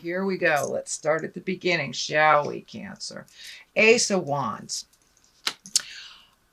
here we go. Let's start at the beginning, shall we, Cancer? Ace of Wands.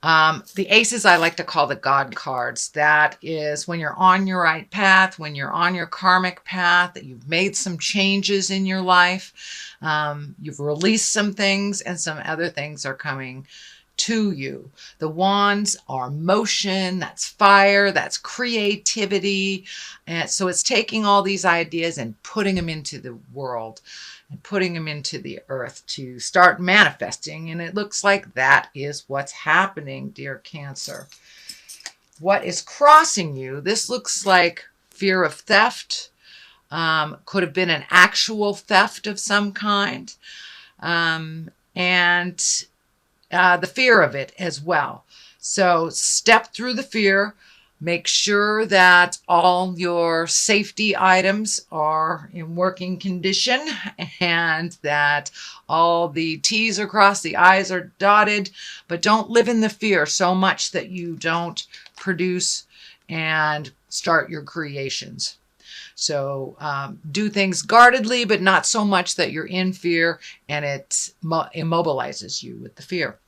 The aces I like to call the God cards. That is when you're on your right path, when you're on your karmic path, that you've made some changes in your life. You've released some things and some other things are coming to you. The wands are motion, that's fire, that's creativity. And so it's taking all these ideas and putting them into the world and putting them into the earth to start manifesting. And it looks like that is what's happening, dear Cancer. What is crossing you? This looks like fear of theft. Could have been an actual theft of some kind. And the fear of it as well. So step through the fear. Make sure that all your safety items are in working condition and that all the T's are crossed, the I's are dotted, but don't live in the fear so much that you don't produce and start your creations. So do things guardedly, but not so much that you're in fear and it immobilizes you with the fear.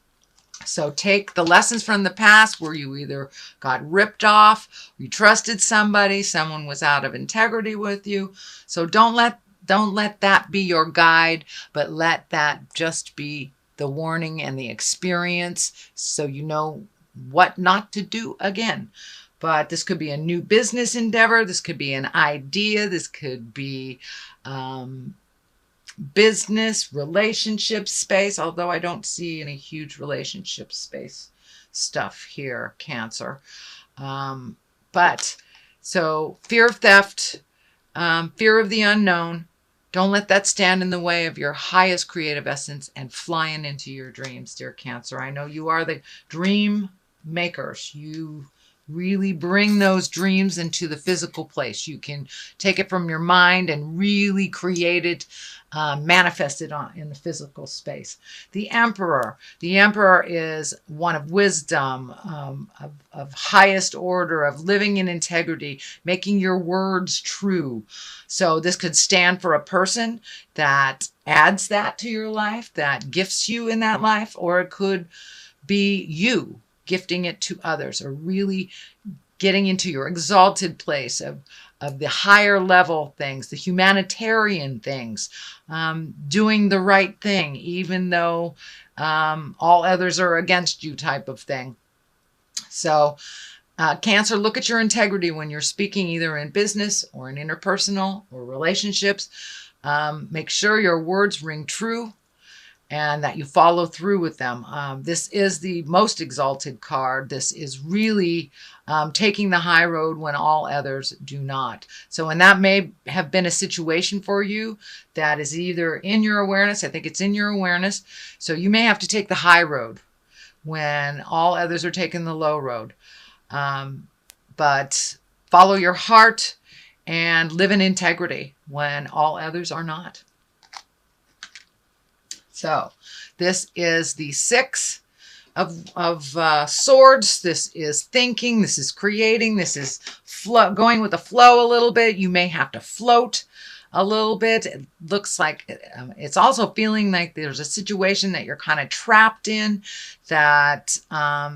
So take the lessons from the past where you either got ripped off, you trusted somebody, someone was out of integrity with you. So don't let that be your guide, but let that just be the warning and the experience so you know what not to do again. But this could be a new business endeavor. This could be an idea. This could be business, relationship space, although I don't see any huge relationship space stuff here, Cancer. But so fear of theft, fear of the unknown. Don't let that stand in the way of your highest creative essence and flying into your dreams, dear Cancer. I know you are the dream makers. You really bring those dreams into the physical place. You can take it from your mind and really create it, manifest it in the physical space. The Emperor. The Emperor is one of wisdom, of highest order, of living in integrity, making your words true. So this could stand for a person that adds that to your life, that gifts you in that life, or it could be you gifting it to others, or really getting into your exalted place of the higher level things, the humanitarian things, doing the right thing, even though all others are against you type of thing. So Cancer, look at your integrity when you're speaking, either in business or in interpersonal or relationships. Make sure your words ring true and that you follow through with them. This is the most exalted card. This is really taking the high road when all others do not. So, and that may have been a situation for you that is either in your awareness. I think it's in your awareness. So you may have to take the high road when all others are taking the low road. But follow your heart and live in integrity when all others are not. So this is the Six of Swords. This is thinking. This is creating. This is going with the flow a little bit. You may have to float a little bit. It looks like it's also feeling like there's a situation that you're kind of trapped in that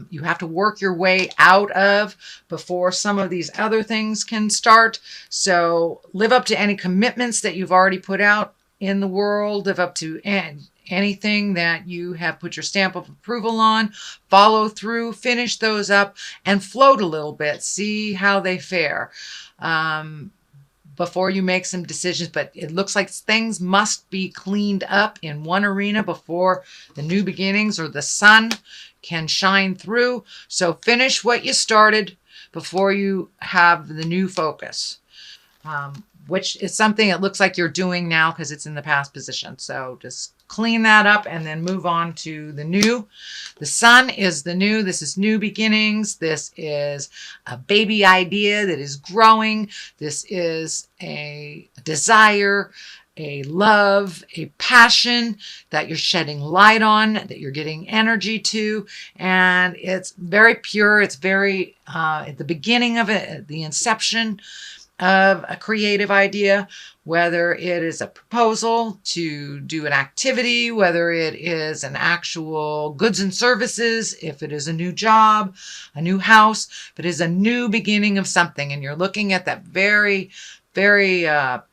you have to work your way out of before some of these other things can start. So live up to any commitments that you've already put out in the world. Live up to anything that you have put your stamp of approval on, follow through, finish those up, and float a little bit. See how they fare before you make some decisions. But it looks like things must be cleaned up in one arena before the new beginnings or the sun can shine through. So finish what you started before you have the new focus. Which is something it looks like you're doing now because it's in the past position. So just clean that up and then move on to the new. The sun is the new. This is new beginnings. This is a baby idea that is growing. This is a desire, a love, a passion that you're shedding light on, that you're getting energy to. And it's very pure. It's very at the beginning of it, at the inception. of a creative idea, whether it is a proposal to do an activity, whether it is an actual goods and services, if it is a new job, a new house, if it is a new beginning of something, and you're looking at that very, very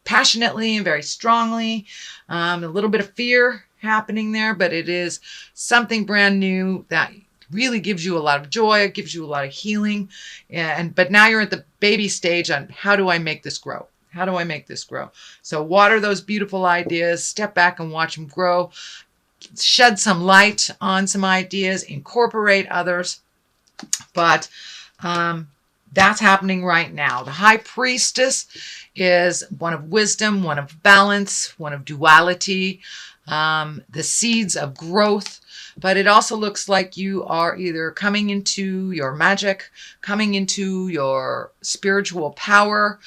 passionately and very strongly. A little bit of fear happening there, but it is something brand new that really gives you a lot of joy. It gives you a lot of healing. But now you're at the baby stage on how do I make this grow? How do I make this grow? So water those beautiful ideas, step back and watch them grow, shed some light on some ideas, incorporate others. But that's happening right now. The high priestess is one of wisdom, one of balance, one of duality, the seeds of growth. But it also looks like you are either coming into your magic, coming into your spiritual power,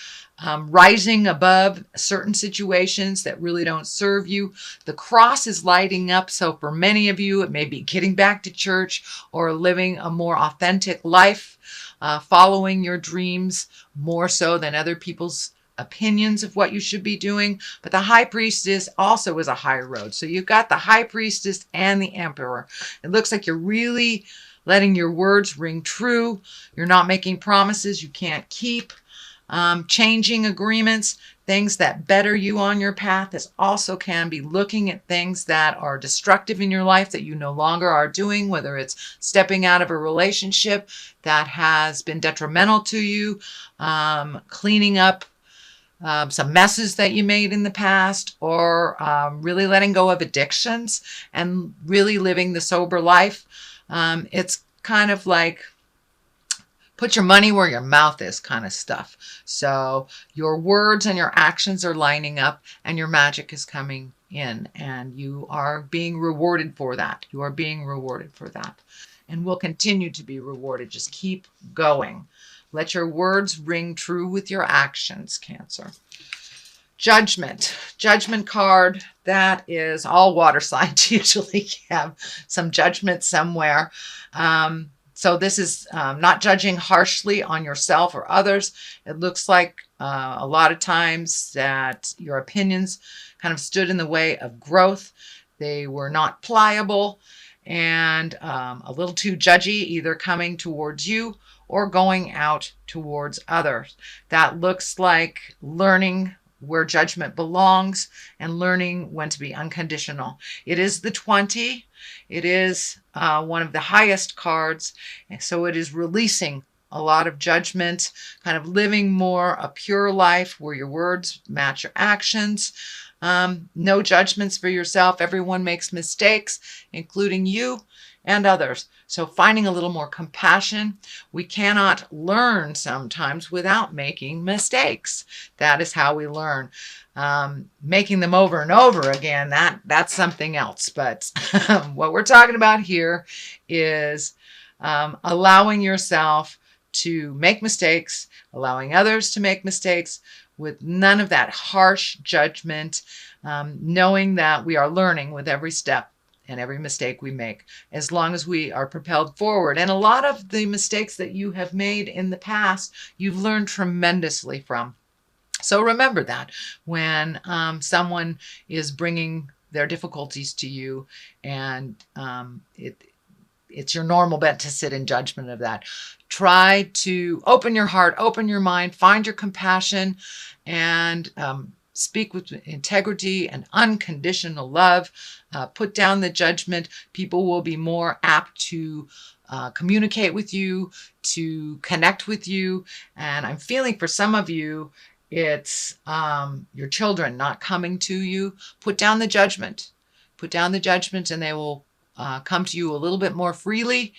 rising above certain situations that really don't serve you. The cross is lighting up. So for many of you, it may be getting back to church or living a more authentic life, following your dreams more so than other people's opinions of what you should be doing. But the high priestess also is a high road. So you've got the high priestess and the emperor. It looks like you're really letting your words ring true. You're not making promises you can't keep. Changing agreements, things that better you on your path. This also can be looking at things that are destructive in your life that you no longer are doing, whether it's stepping out of a relationship that has been detrimental to you, cleaning up some messes that you made in the past, or really letting go of addictions and really living the sober life. It's kind of like put your money where your mouth is kind of stuff. So your words and your actions are lining up and your magic is coming in and you are being rewarded for that. You are being rewarded for that and will continue to be rewarded. Just keep going. Let your words ring true with your actions, Cancer. Judgment. Judgment card. That is all water signs usually have some judgment somewhere. So this is not judging harshly on yourself or others. It looks like a lot of times that your opinions kind of stood in the way of growth. They were not pliable and a little too judgy, either coming towards you or going out towards others. That looks like learning where judgment belongs and learning when to be unconditional. It is the 20. It is one of the highest cards. And so it is releasing a lot of judgment, kind of living more a pure life where your words match your actions. No judgments for yourself. Everyone makes mistakes, including you and others. So finding a little more compassion. We cannot learn sometimes without making mistakes. That is how we learn. Making them over and over again, that's something else. But what we're talking about here is allowing yourself to make mistakes, allowing others to make mistakes with none of that harsh judgment, knowing that we are learning with every step and every mistake we make, as long as we are propelled forward. And a lot of the mistakes that you have made in the past, you've learned tremendously from. So remember that when someone is bringing their difficulties to you and it's your normal bent to sit in judgment of that. Try to open your heart, open your mind, find your compassion, and speak with integrity and unconditional love. Put down the judgment. People will be more apt to communicate with you, to connect with you. And I'm feeling for some of you, it's your children not coming to you. Put down the judgment. Put down the judgment and they will come to you a little bit more freely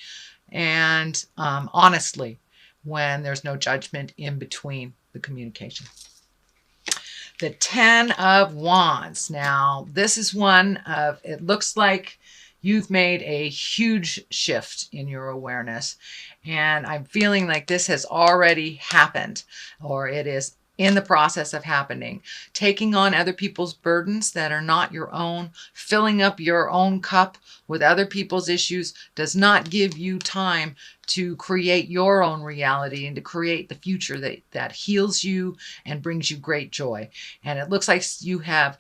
and honestly when there's no judgment in between the communication. The 10 of Wands. Now, this is one of, it looks like you've made a huge shift in your awareness. And I'm feeling like this has already happened, or it is in the process of happening. Taking on other people's burdens that are not your own, filling up your own cup with other people's issues does not give you time to create your own reality and to create the future that heals you and brings you great joy. And it looks like you have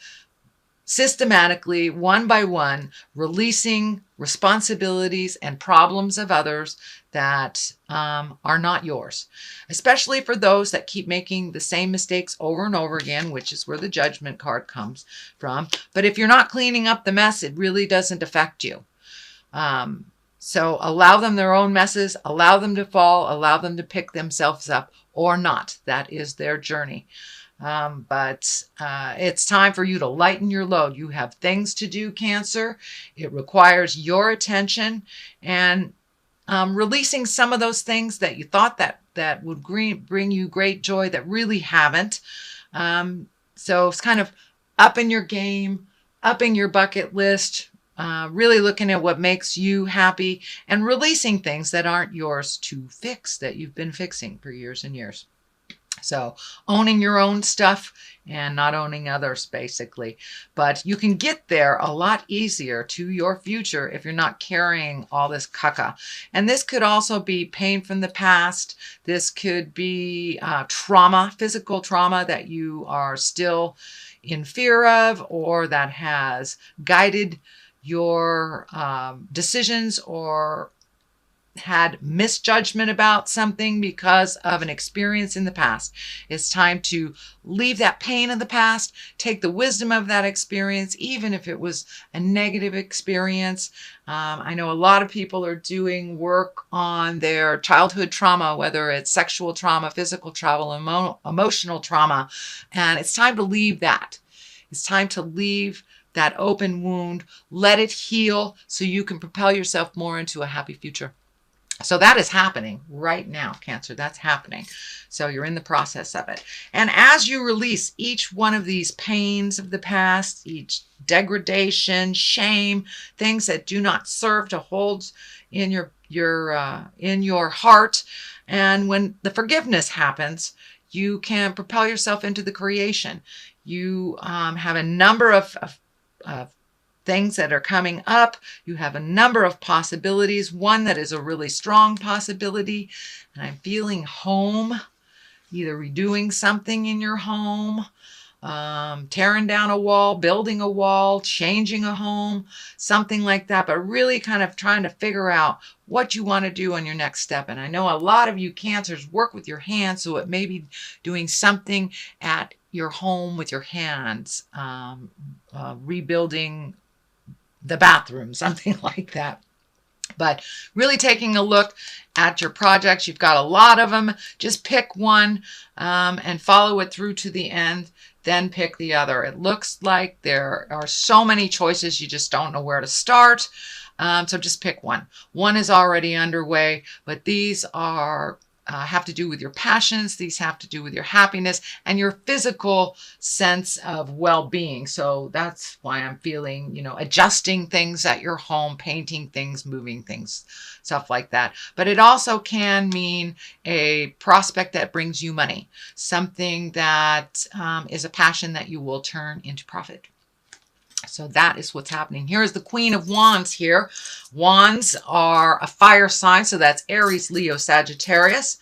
systematically, one by one, releasing responsibilities and problems of others that are not yours, especially for those that keep making the same mistakes over and over again, which is where the judgment card comes from. But if you're not cleaning up the mess, it really doesn't affect you. So allow them their own messes, allow them to fall, allow them to pick themselves up or not. That is their journey. But it's time for you to lighten your load. You have things to do, Cancer. It requires your attention and releasing some of those things that you thought that would bring you great joy that really haven't. So it's kind of upping your game, upping your bucket list, really looking at what makes you happy and releasing things that aren't yours to fix that you've been fixing for years and years. So owning your own stuff and not owning others, basically. But you can get there a lot easier to your future if you're not carrying all this caca. And this could also be pain from the past. This could be trauma, physical trauma that you are still in fear of or that has guided your decisions or had misjudgment about something because of an experience in the past. It's time to leave that pain in the past, take the wisdom of that experience, even if it was a negative experience. I know a lot of people are doing work on their childhood trauma, whether it's sexual trauma, physical trauma, emotional trauma, and it's time to leave that. It's time to leave that open wound, let it heal so you can propel yourself more into a happy future. So that is happening right now, Cancer. That's happening. So you're in the process of it. And as you release each one of these pains of the past, each degradation, shame, things that do not serve to hold in your heart, and when the forgiveness happens, you can propel yourself into the creation. You have a number of things that are coming up. You have a number of possibilities. One that is a really strong possibility. And I'm feeling home, either redoing something in your home, tearing down a wall, building a wall, changing a home, something like that. But really kind of trying to figure out what you want to do on your next step. And I know a lot of you Cancers work with your hands, so it may be doing something at your home with your hands, rebuilding the bathroom, something like that. But really taking a look at your projects. You've got a lot of them. Just pick one and follow it through to the end. Then pick the other. It looks like there are so many choices. You just don't know where to start. So just pick one. One is already underway, but these are have to do with your passions. These have to do with your happiness and your physical sense of well-being. So that's why I'm feeling, adjusting things at your home, painting things, moving things, stuff like that. But it also can mean a prospect that brings you money, something that is a passion that you will turn into profit. So that is what's happening. Here is the Queen of Wands here. Wands are a fire sign, so that's Aries, Leo, Sagittarius.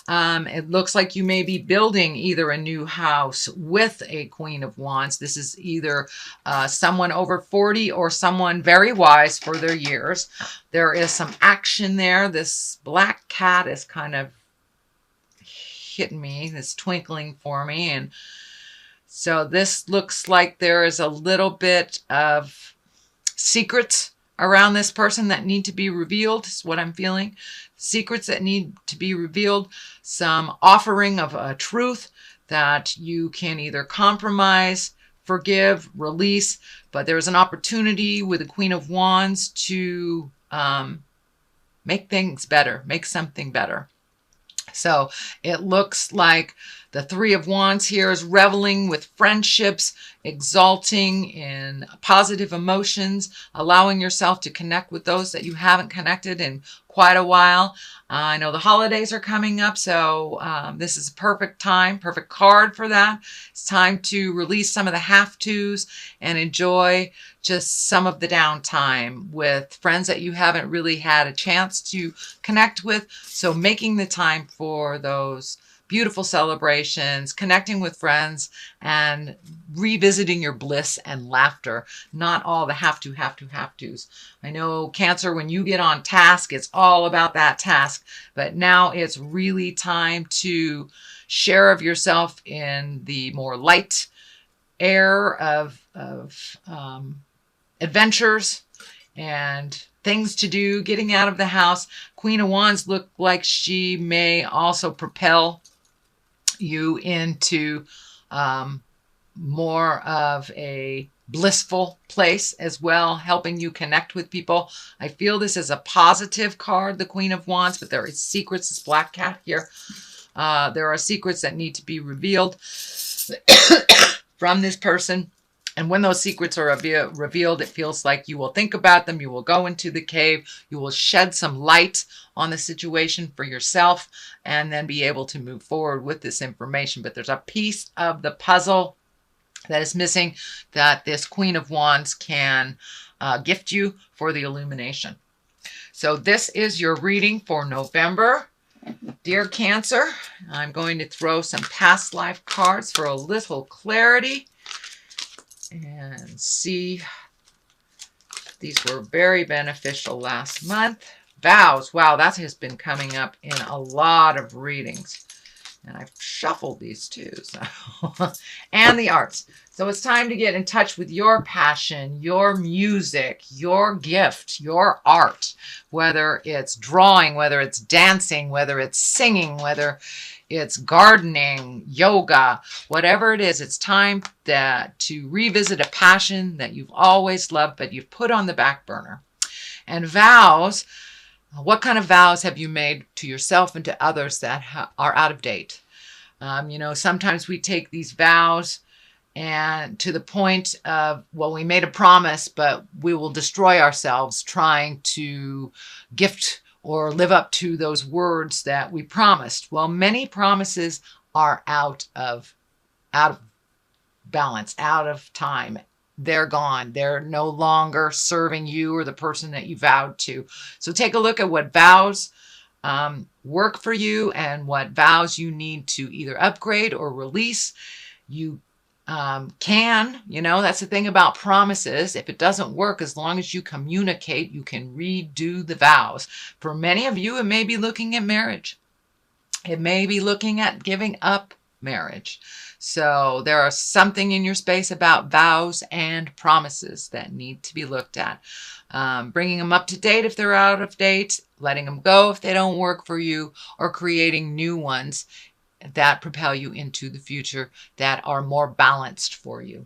It looks like you may be building either a new house with a Queen of Wands. This is either someone over 40 or someone very wise for their years. There is some action there. This black cat is kind of hitting me. It's twinkling for me, and so this looks like there is a little bit of secrets around this person that need to be revealed, is what I'm feeling. Secrets that need to be revealed, some offering of a truth that you can either compromise, forgive, release, but there's an opportunity with the Queen of Wands to make things better, make something better. So it looks like The Three of Wands here is reveling with friendships, exalting in positive emotions, allowing yourself to connect with those that you haven't connected in quite a while. I know the holidays are coming up, so this is a perfect time, perfect card for that. It's time to release some of the have-tos and enjoy just some of the downtime with friends that you haven't really had a chance to connect with. So making the time for those beautiful celebrations, connecting with friends, and revisiting your bliss and laughter, not all the have-tos. I know Cancer, when you get on task, it's all about that task, but now it's really time to share of yourself in the more light air of adventures and things to do, getting out of the house. Queen of Wands look like she may also propel you into more of a blissful place as well, helping you connect with people. I feel this is a positive card, the Queen of Wands, but there is secrets. This black cat here. There are secrets that need to be revealed from this person. And when those secrets are revealed, it feels like you will think about them. You will go into the cave. You will shed some light on the situation for yourself and then be able to move forward with this information. But there's a piece of the puzzle that is missing that this Queen of Wands can gift you for the illumination. So this is your reading for November. Dear Cancer, I'm going to throw some past life cards for a little clarity and see. These were very beneficial last month. Vows. Wow, that has been coming up in a lot of readings. And I've shuffled these too. So and the arts. So it's time to get in touch with your passion, your music, your gift, your art. Whether it's drawing, whether it's dancing, whether it's singing, whether it's gardening, yoga, whatever it is, it's time to revisit a passion that you've always loved, but you've put on the back burner. And vows, what kind of vows have you made to yourself and to others that are out of date? Sometimes we take these vows and to the point of, well, we made a promise, but we will destroy ourselves trying to gift or live up to those words that we promised. Well, many promises are out of balance, out of time. They're gone. They're no longer serving you or the person that you vowed to. So take a look at what vows work for you and what vows you need to either upgrade or release. You that's the thing about promises. If it doesn't work, as long as you communicate, you can redo the vows. For many of you, it may be looking at marriage. It may be looking at giving up marriage. So there are something in your space about vows and promises that need to be looked at. Bringing them up to date if they're out of date, letting them go if they don't work for you, or creating new ones that propel you into the future that are more balanced for you.